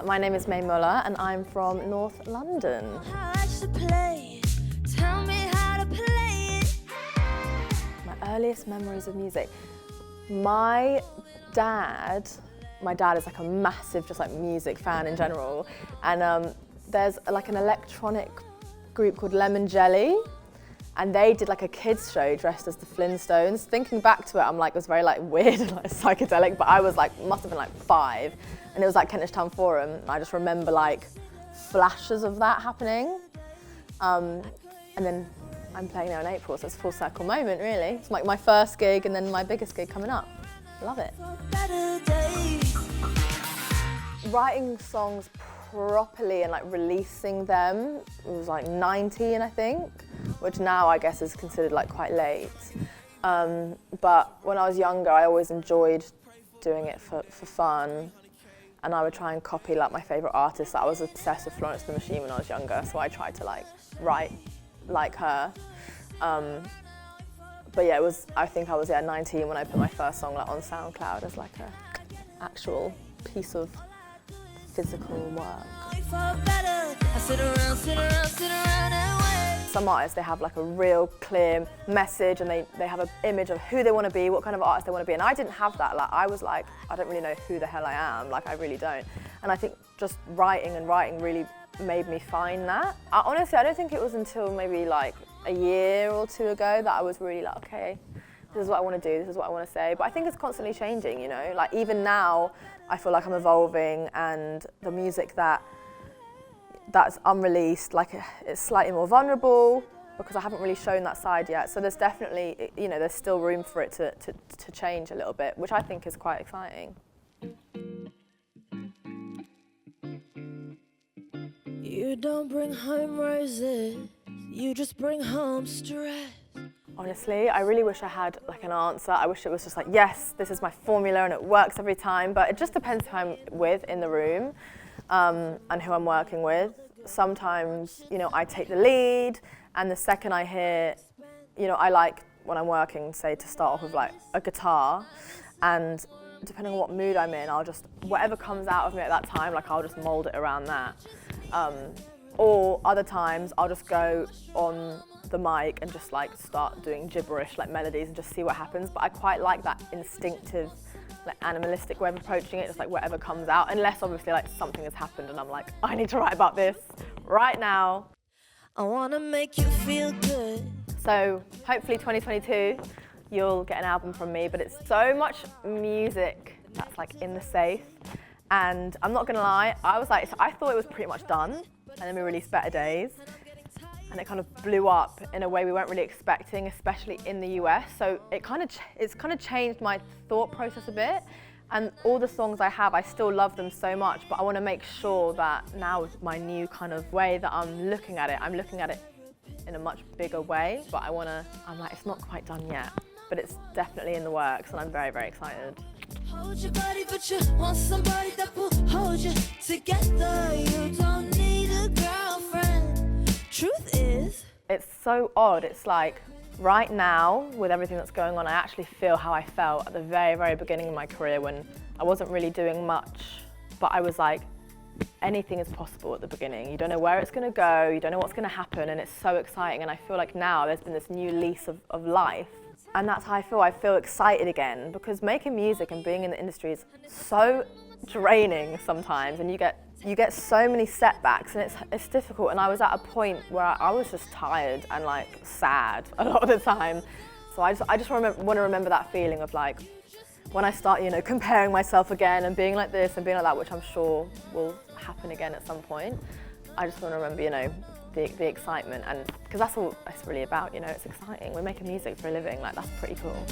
My name is Mae Muller and I'm from North London. My earliest memories of music. My dad is like a massive just like music fan in general, and there's like an electronic group called Lemon Jelly, and they did like a kids show dressed as the Flintstones. Thinking back to it, I'm like, it was very like weird and like psychedelic, but I was like, must have been like 5, and it was like Kentish Town Forum, and I just remember like flashes of that happening. And then I'm playing there in April, so it's a full circle moment really. It's like my first gig and then my biggest gig coming up. Love it. Writing songs properly and like releasing them, it was like 19 I think, which now I guess is considered like quite late. But when I was younger I always enjoyed doing it for fun, and I would try and copy like my favourite artists. I was obsessed with Florence and the Machine when I was younger, so I tried to like write like her. But yeah, I think I was 19 when I put my first song like on SoundCloud as like a actual piece of physical work. Some artists, they have like a real clear message, and they have an image of who they want to be, what kind of artist they want to be, and I didn't have that. Like I was like, I don't really know who the hell I am, like I really don't. And I think just writing really made me find that. Honestly, I don't think it was until maybe like a year or 2 ago that I was really like, okay, this is what I want to do, this is what I want to say. But I think it's constantly changing, you know? Like even now, I feel like I'm evolving, and the music that's unreleased, like it's slightly more vulnerable because I haven't really shown that side yet. So there's definitely, you know, there's still room for it to change a little bit, which I think is quite exciting. You don't bring home roses, you just bring home stress. Honestly, I really wish I had like an answer. I wish it was just like, yes, this is my formula and it works every time, but it just depends who I'm with in the room and who I'm working with. Sometimes, you know, I take the lead, and the second I hear, you know, I like when I'm working, say, to start off with like a guitar, and depending on what mood I'm in, I'll just, whatever comes out of me at that time, like I'll just mold it around that. Or other times I'll just go on the mic and just like start doing gibberish like melodies and just see what happens. But I quite like that instinctive, like animalistic way of approaching it, just like whatever comes out, unless obviously like something has happened and I'm like, I need to write about this right now. I wanna make you feel good. So hopefully 2022 you'll get an album from me, but it's so much music that's like in the safe. And I'm not gonna lie, I thought it was pretty much done, and then we released Better Days, and it kind of blew up in a way we weren't really expecting, especially in the US. So it's kind of changed my thought process a bit. And all the songs I have, I still love them so much, but I want to make sure that now with my new kind of way that I'm looking at it in a much bigger way. But I'm like, it's not quite done yet, but it's definitely in the works, and I'm very, very excited. Hold your body, but you want somebody that will hold you together. You don't need a girlfriend. Truth is, it's so odd. It's like right now, with everything that's going on, I actually feel how I felt at the very, very beginning of my career when I wasn't really doing much, but I was like, anything is possible at the beginning. You don't know where it's going to go, you don't know what's going to happen, and it's so exciting. And I feel like now there's been this new lease of life. And that's how I feel. I feel excited again, because making music and being in the industry is so draining sometimes, and you get so many setbacks, and it's difficult. And I was at a point where I was just tired and like sad a lot of the time. So I just want to remember that feeling of like when I start, you know, comparing myself again and being like this and being like that, which I'm sure will happen again at some point. I just want to remember, you know, the excitement, and because that's all it's really about, you know, it's exciting. We're making music for a living, like that's pretty cool.